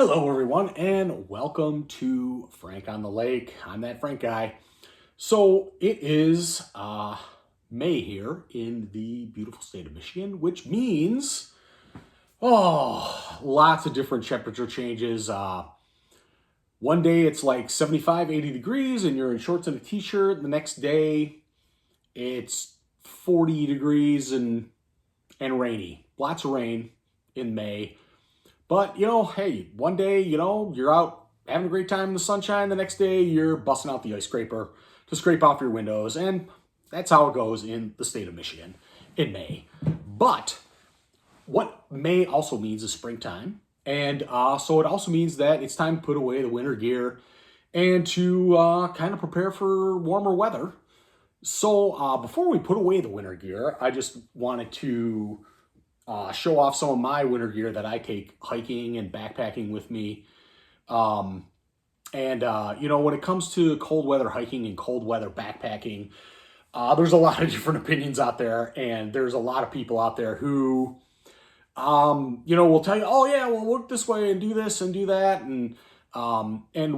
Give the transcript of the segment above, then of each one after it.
Hello, everyone, and welcome to Frank on the Lake. I'm that Frank guy. So it is May here in the beautiful state of Michigan, which means lots of different temperature changes. One day it's like 75, 80 degrees, and you're in shorts and a t-shirt. The next day it's 40 degrees and rainy. Lots of rain in May. But, hey, one day, you're out having a great time in the sunshine. The next day, you're busting out the ice scraper to scrape off your windows. And that's how it goes in the state of Michigan in May. But what May also means is springtime. And so it also means that it's time to put away the winter gear and to kind of prepare for warmer weather. So before we put away the winter gear, I just wanted to show off some of my winter gear that I take hiking and backpacking with me. When it comes to cold weather hiking and cold weather backpacking, there's a lot of different opinions out there, and there's a lot of people out there who, will tell you, oh yeah, well, work this way and do this and do that. And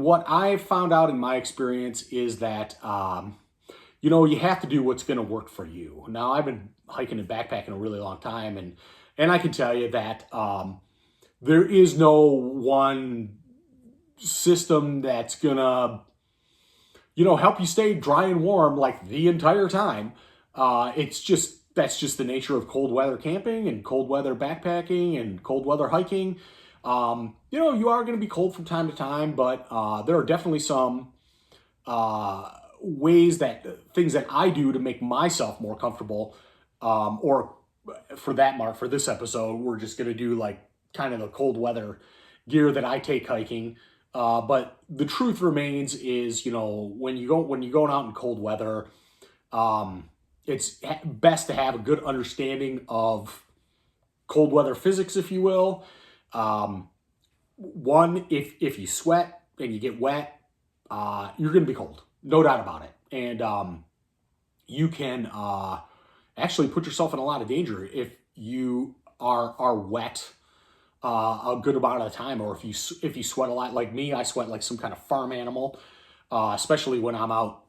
what I found out in my experience is that, you have to do what's going to work for you. Now, I've been hiking and backpacking a really long time, and I can tell you that there is no one system that's going to, help you stay dry and warm like the entire time. That's just the nature of cold weather camping and cold weather backpacking and cold weather hiking. You are going to be cold from time to time, but there are definitely some things that I do to make myself more comfortable, or for this episode, we're just going to do like kind of the cold weather gear that I take hiking. But the truth remains is, when you're going out in cold weather, it's best to have a good understanding of cold weather physics, if you will. One, if you sweat and you get wet, you're going to be cold. No doubt about it. And you can actually put yourself in a lot of danger if you are wet a good amount of the time, or if you sweat a lot. Like me, I sweat like some kind of farm animal, especially when I'm out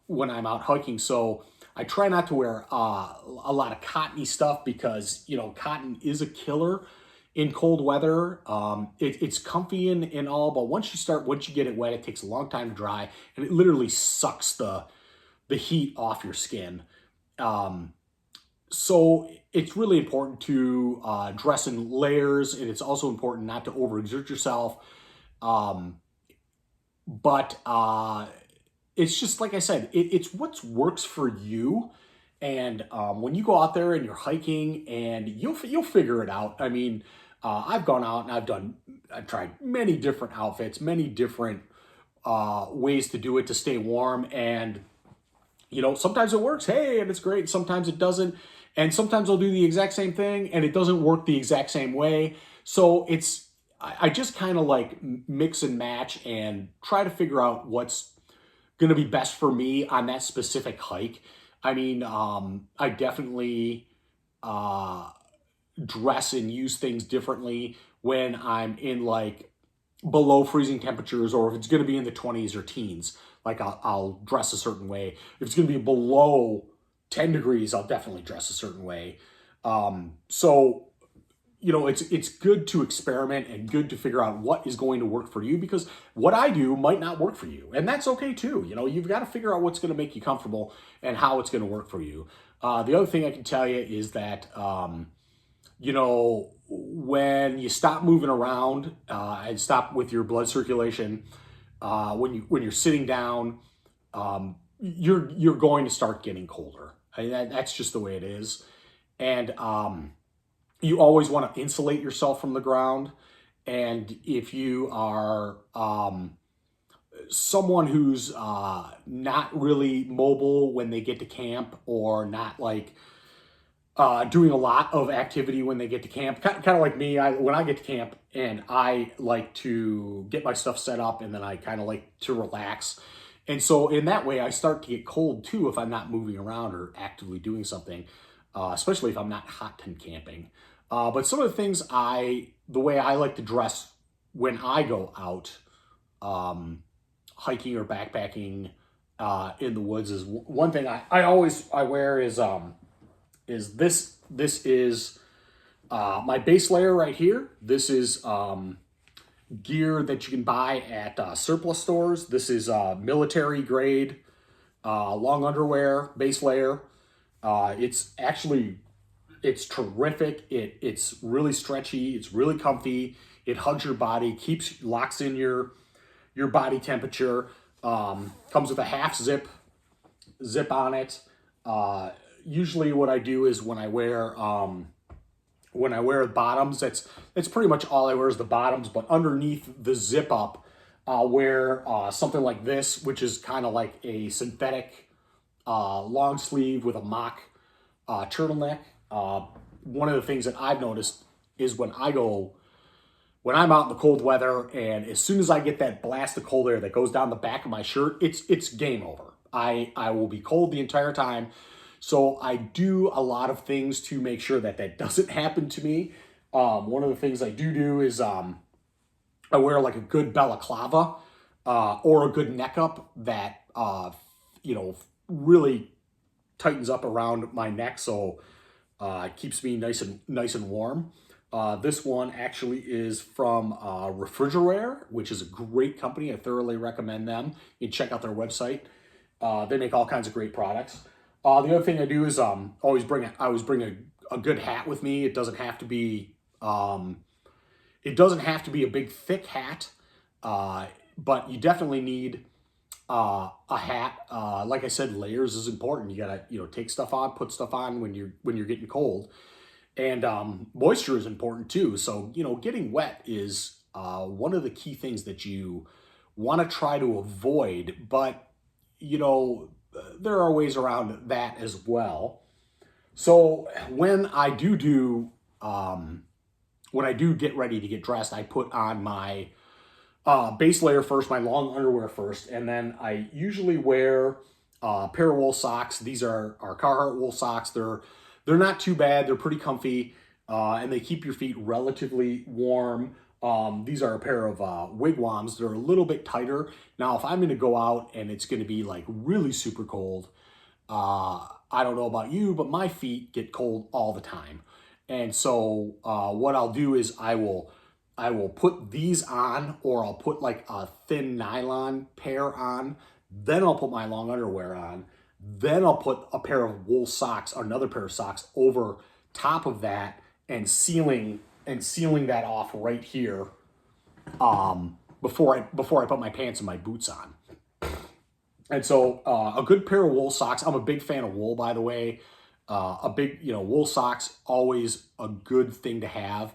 hiking. So I try not to wear a lot of cottony stuff because cotton is a killer in cold weather. It's comfy and all, but once you get it wet, it takes a long time to dry, and it literally sucks the heat off your skin. So it's really important to dress in layers, and it's also important not to overexert yourself. But it's just like I said, it's what works for you. And when you go out there and you're hiking, and you'll figure it out. I mean, I've gone out and I've tried many different outfits, many different ways to do it to stay warm. And sometimes it works, hey, and it's great. Sometimes it doesn't. And sometimes I'll do the exact same thing and it doesn't work the exact same way. So I just kind of like mix and match and try to figure out what's going to be best for me on that specific hike. I mean, I definitely dress and use things differently when I'm in like below freezing temperatures, or if it's going to be in the 20s or teens, like I'll dress a certain way. If it's going to be below 10 degrees, I'll definitely dress a certain way. So it's good to experiment and good to figure out what is going to work for you, because what I do might not work for you, and that's okay too. You've got to figure out what's going to make you comfortable and how it's going to work for you. The other thing I can tell you is that when you stop moving around and stop with your blood circulation, when you're sitting down, you're going to start getting colder. I mean, that's just the way it is. And you always want to insulate yourself from the ground. And if you are someone who's not really mobile when they get to camp, or not like doing a lot of activity when they get to camp, kind of like me, when I get to camp, and I like to get my stuff set up, and then I kind of like to relax. And so in that way, I start to get cold too if I'm not moving around or actively doing something, especially if I'm not hot tent camping. But some of the things the way I like to dress when I go out hiking or backpacking in the woods is one thing I wear is this is my base layer right here. This is gear that you can buy at surplus stores. This is military grade long underwear base layer. It's terrific. It's really stretchy. It's really comfy. It hugs your body, locks in your body temperature. Comes with a half zip on it. Usually, what I do is when I wear bottoms, that's pretty much all I wear is the bottoms. But underneath the zip up, I'll wear something like this, which is kind of like a synthetic long sleeve with a mock turtleneck. One of the things that I've noticed is when I'm out in the cold weather, and as soon as I get that blast of cold air that goes down the back of my shirt, it's game over. I will be cold the entire time. So I do a lot of things to make sure that that doesn't happen to me. One of the things I do is I wear like a good balaclava or a good neck up that really tightens up around my neck, so it keeps me nice and warm. This one actually is from Refrigerator, which is a great company. I thoroughly recommend them. You can check out their website. They make all kinds of great products. The other thing I do is always bring a good hat with me. It doesn't have to be a big thick hat, but you definitely need a hat. Like I said, layers is important. You gotta take stuff on, put stuff on when you're getting cold, and moisture is important too. So getting wet is one of the key things that you want to try to avoid, but there are ways around that as well. So when I do get ready to get dressed, I put on my base layer first, my long underwear first, and then I usually wear a pair of wool socks. These are Carhartt wool socks. They're not too bad. They're pretty comfy, and they keep your feet relatively warm. These are a pair of wigwams. They're a little bit tighter. Now, if I'm going to go out and it's going to be like really super cold, I don't know about you, but my feet get cold all the time. And so what I'll do is I will put these on, or I'll put like a thin nylon pair on. Then I'll put my long underwear on. Then I'll put a pair of wool socks, another pair of socks over top of that, and sealing that off right here before I put my pants and my boots on. And so a good pair of wool socks. I'm a big fan of wool, by the way. Wool socks, always a good thing to have.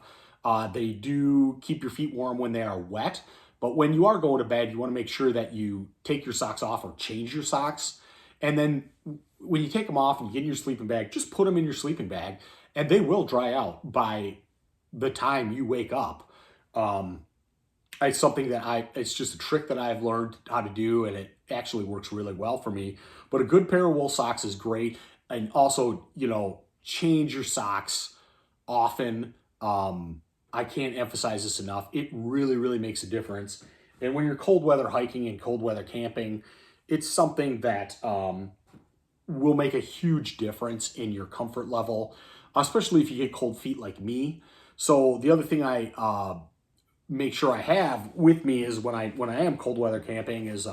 They do keep your feet warm when they are wet, but when you are going to bed, you want to make sure that you take your socks off or change your socks. And then when you take them off and you get in your sleeping bag, just put them in your sleeping bag, and they will dry out by the time you wake up. It's something it's just a trick that I've learned how to do, and it actually works really well for me. But a good pair of wool socks is great. And also, change your socks often. I can't emphasize this enough. It really, really makes a difference. And when you're cold weather hiking and cold weather camping, it's something that will make a huge difference in your comfort level, especially if you get cold feet like me. So the other thing I make sure I have with me is when I am cold weather camping is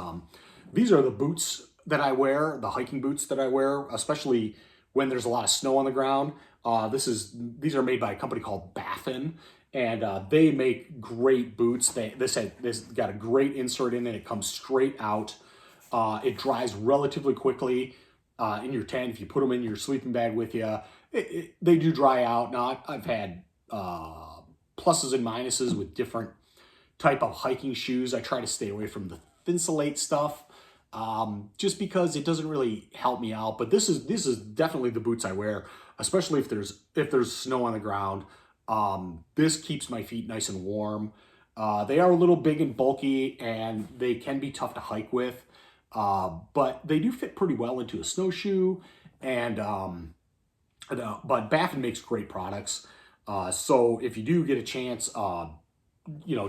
these are the boots that I wear, the hiking boots that I wear, especially when there's a lot of snow on the ground. These are made by a company called Baffin, and they make great boots. This got a great insert in it. It comes straight out. It dries relatively quickly in your tent. If you put them in your sleeping bag with you, they do dry out. Now, I've had pluses and minuses with different type of hiking shoes. I try to stay away from the Thinsulate stuff, just because it doesn't really help me out. But this is definitely the boots I wear, especially if there's snow on the ground. This keeps my feet nice and warm. They are a little big and bulky, and they can be tough to hike with, but they do fit pretty well into a snowshoe. And but Baffin makes great products. So if you do get a chance,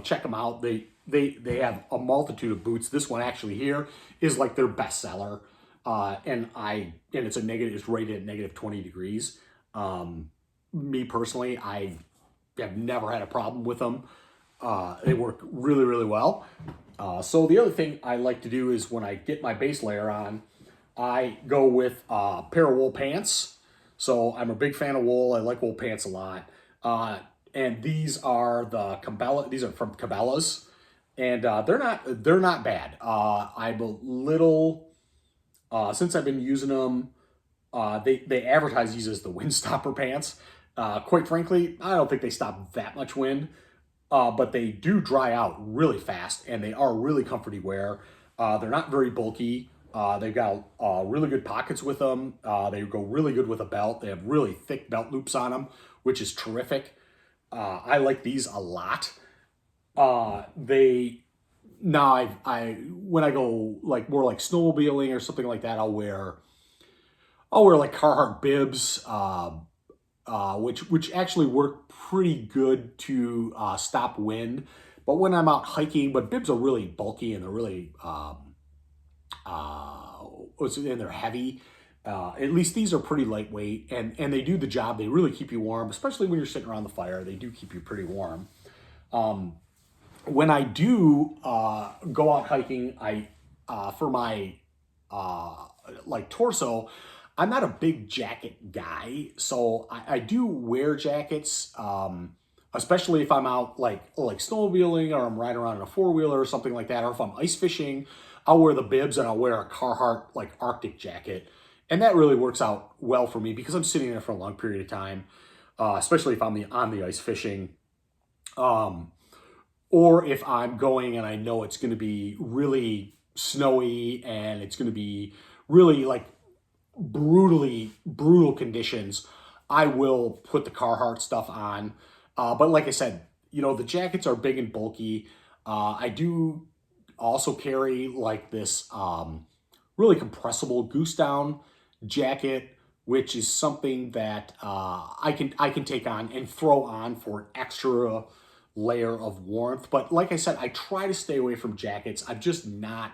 check them out. They have a multitude of boots. This one actually here is like their best seller. And it's it's rated at negative 20 degrees. Me personally, I have never had a problem with them. They work really, really well. So the other thing I like to do is when I get my base layer on, I go with a pair of wool pants. So I'm a big fan of wool. I like wool pants a lot. And these are the Cabela. These are from Cabela's, and they're not bad. I'm a little since I've been using them. They advertise these as the wind stopper pants. Quite frankly, I don't think they stop that much wind, but they do dry out really fast, and they are really comforty wear. They're not very bulky. They've got really good pockets with them. They go really good with a belt. They have really thick belt loops on them, which is terrific. I like these a lot. They now I when I go like more like snowmobiling or something like that, I'll wear like Carhartt bibs, which actually work pretty good to stop wind. But when I'm out hiking, but bibs are really bulky and they're really and they're heavy. At least these are pretty lightweight, and they do the job. They really keep you warm, especially when you're sitting around the fire. They do keep you pretty warm. When I do go out hiking, I for my like torso, I'm not a big jacket guy, so I do wear jackets, especially if I'm out like snowmobiling or I'm riding around in a four-wheeler or something like that, or if I'm ice fishing, I'll wear the bibs and I'll wear a Carhartt like Arctic jacket, and that really works out well for me because I'm sitting there for a long period of time, especially if I'm on the ice fishing. Or if I'm going and I know it's going to be really snowy and it's going to be really like brutal conditions, I will put the Carhartt stuff on. But like I said, the jackets are big and bulky. I do also carry like this really compressible goose down jacket, which is something that I can take on and throw on for an extra layer of warmth. But like I said, I try to stay away from jackets. I'm just not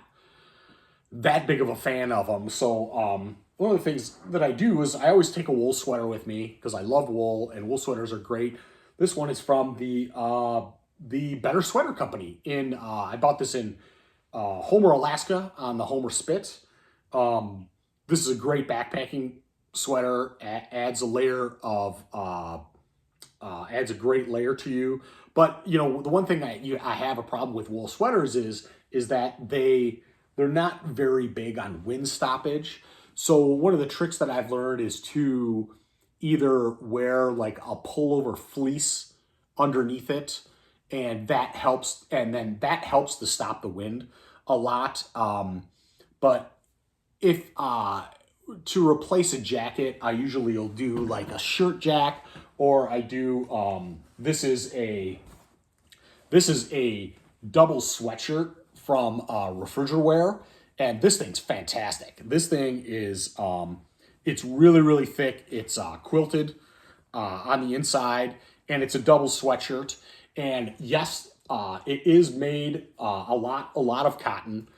that big of a fan of them. So one of the things that I do is I always take a wool sweater with me because I love wool and wool sweaters are great. This one is from the Better Sweater Company. I bought this in Homer, Alaska on the Homer Spit. This is a great backpacking sweater. Adds a layer of adds a great layer to you. But the one thing I have a problem with wool sweaters is that they're not very big on wind stoppage. So one of the tricks that I've learned is to either wear like a pullover fleece underneath it, and then that helps to stop the wind a lot. But if to replace a jacket, I usually will do like a shirt jack, or I do this is a double sweatshirt from Refrigerwear, and this thing's fantastic. This thing is it's really, really thick. It's quilted on the inside, and it's a double sweatshirt. And yes, it is made a lot of cotton.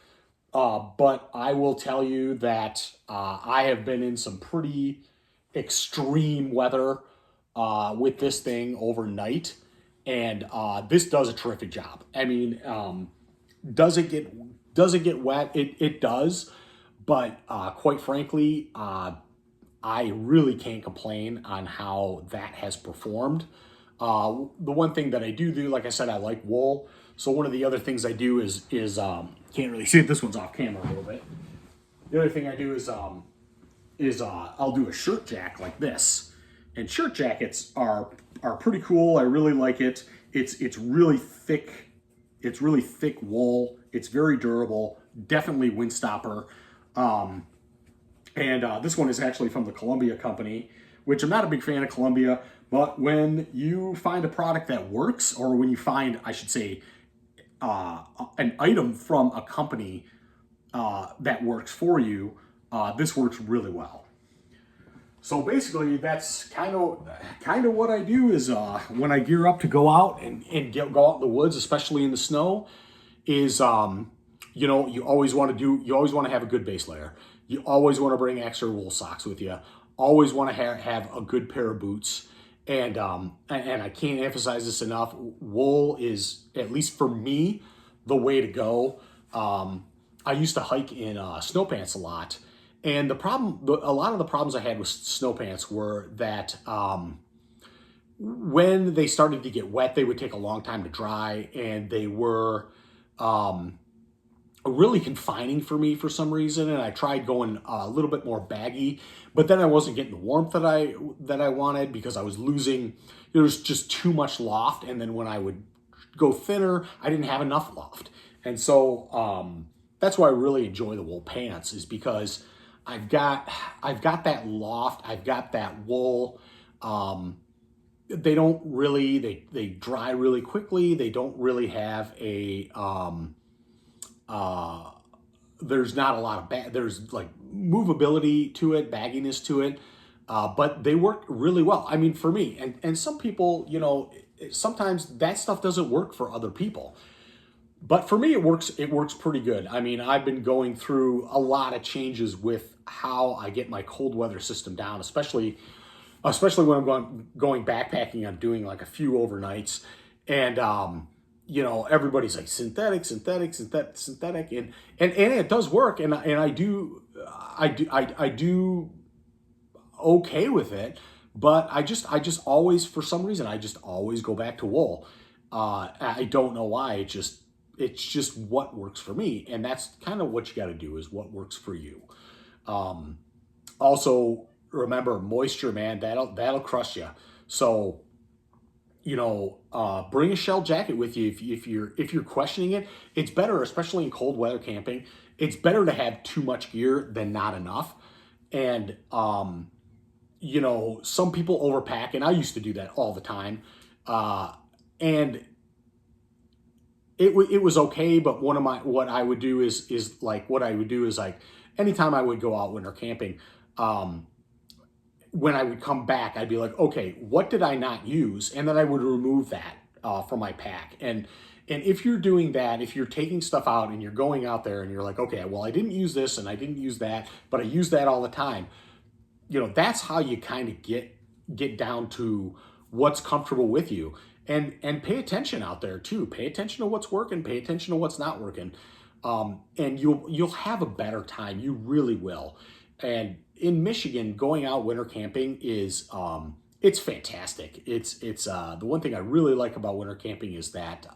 But I will tell you that I have been in some pretty extreme weather with this thing overnight, and this does a terrific job. I mean, does it get wet? It does, but quite frankly, I really can't complain on how that has performed. The one thing that I do, like I said, I like wool. So one of the other things I do is can't really see it. This one's off camera a little bit. The other thing I do is I'll do a shirt jack like this, and shirt jackets are pretty cool. I really like it. It's really thick. It's really thick wool. It's very durable. Definitely wind stopper. And this one is actually from the Columbia company, which I'm not a big fan of Columbia, but when you find a product that works, or when you find, I should say, an item from a company that works for you, this works really well. So basically, that's kind of what I do is when I gear up to go out and go out in the woods, especially in the snow, is you always want to have a good base layer. You always want to bring extra wool socks with you. Always want to have a good pair of boots. And I can't emphasize this enough. Wool is, at least for me, the way to go. I used to hike in snow pants a lot, and a lot of the problems I had with snow pants were that when they started to get wet, they would take a long time to dry, and they were really confining for me for some reason. And I tried going a little bit more baggy, but then I wasn't getting the warmth that I wanted because I was losing. There was just too much loft, and then when I would go thinner, I didn't have enough loft, and so that's why I really enjoy the wool pants, is because I've got that loft, I've got that wool. They don't really they dry really quickly. They don't really have a there's not a lot of there's like movability to it, bagginess to it, but they work really well. I mean, for me, and some people, sometimes that stuff doesn't work for other people. But for me, it works pretty good. I mean, I've been going through a lot of changes with how I get my cold weather system down, especially when I'm going backpacking. I'm doing like a few overnights, and everybody's like synthetic, and it does work, and I do okay with it, but I just always, for some reason, I just always go back to wool. I don't know why. It's just what works for me, and that's kind of what you got to do, is what works for you. Also, remember, moisture, man, that'll crush you. So, bring a shell jacket with you if you're questioning it. It's better, especially in cold weather camping. It's better to have too much gear than not enough. And some people overpack, and I used to do that all the time. And it was okay, but what I would do is like anytime I would go out winter camping, when I would come back, I'd be like, okay, what did I not use? And then I would remove that from my pack. And if you're doing that, if you're taking stuff out and you're going out there and you're like, okay, well, I didn't use this and I didn't use that, but I use that all the time. That's how you kind of get down to what's comfortable with you. And pay attention out there too. Pay attention to what's working, pay attention to what's not working. And you'll have a better time. You really will. And in Michigan, going out winter camping is it's fantastic. It's the one thing I really like about winter camping is that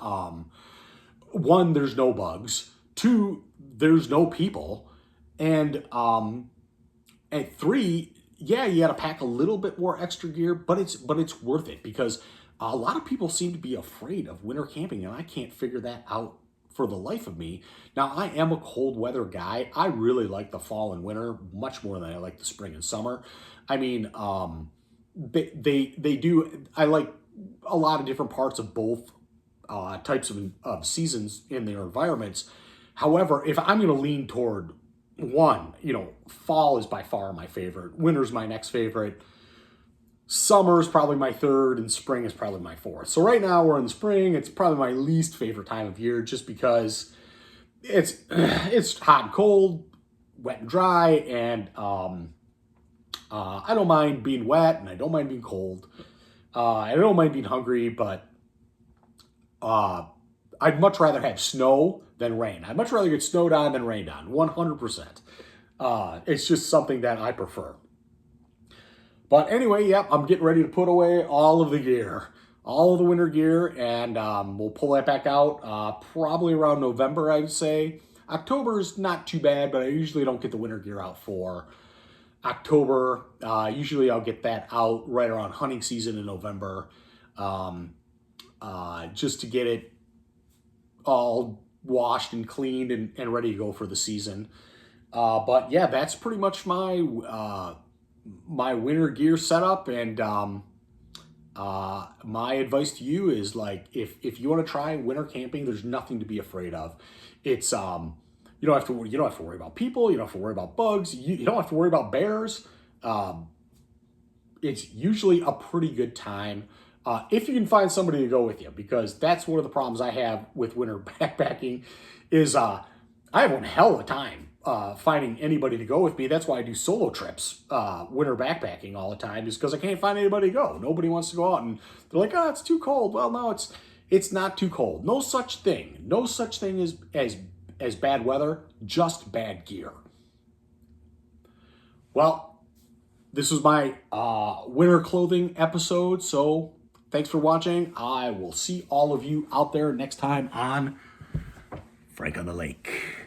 one, there's no bugs. Two, there's no people. And three, yeah, you got to pack a little bit more extra gear, but it's worth it, because a lot of people seem to be afraid of winter camping, and I can't figure that out for the life of me. Now, I am a cold weather guy. I really like the fall and winter much more than I like the spring and summer. I mean, they do. I like a lot of different parts of both types of seasons in their environments. However, if I'm going to lean toward one, fall is by far my favorite. Winter's my next favorite. Summer is probably my third, and spring is probably my fourth. So right now we're in the spring. It's probably my least favorite time of year, just because it's hot and cold, wet and dry, and I don't mind being wet, and I don't mind being cold. I don't mind being hungry, but I'd much rather have snow than rain. I'd much rather get snowed on than rained on, 100%. It's just something that I prefer. But anyway, yep, I'm getting ready to put away all of the gear, all of the winter gear, and we'll pull that back out probably around November, I would say. October is not too bad, but I usually don't get the winter gear out for October. Usually I'll get that out right around hunting season in November, just to get it all washed and cleaned and ready to go for the season. But yeah, that's pretty much my winter gear setup, and my advice to you is, like, if you want to try winter camping, there's nothing to be afraid of. It's you don't have to worry about people, you don't have to worry about bugs, you don't have to worry about bears. it's usually a pretty good time. If you can find somebody to go with you, because that's one of the problems I have with winter backpacking is I have one hell of a time finding anybody to go with me. That's why I do solo trips, winter backpacking all the time, is because I can't find anybody to go. Nobody wants to go out, and they're like, oh, it's too cold. Well, no, it's not too cold. No such thing. No such thing as bad weather, just bad gear. Well, this was my winter clothing episode, so thanks for watching. I will see all of you out there next time on Frank on the Lake.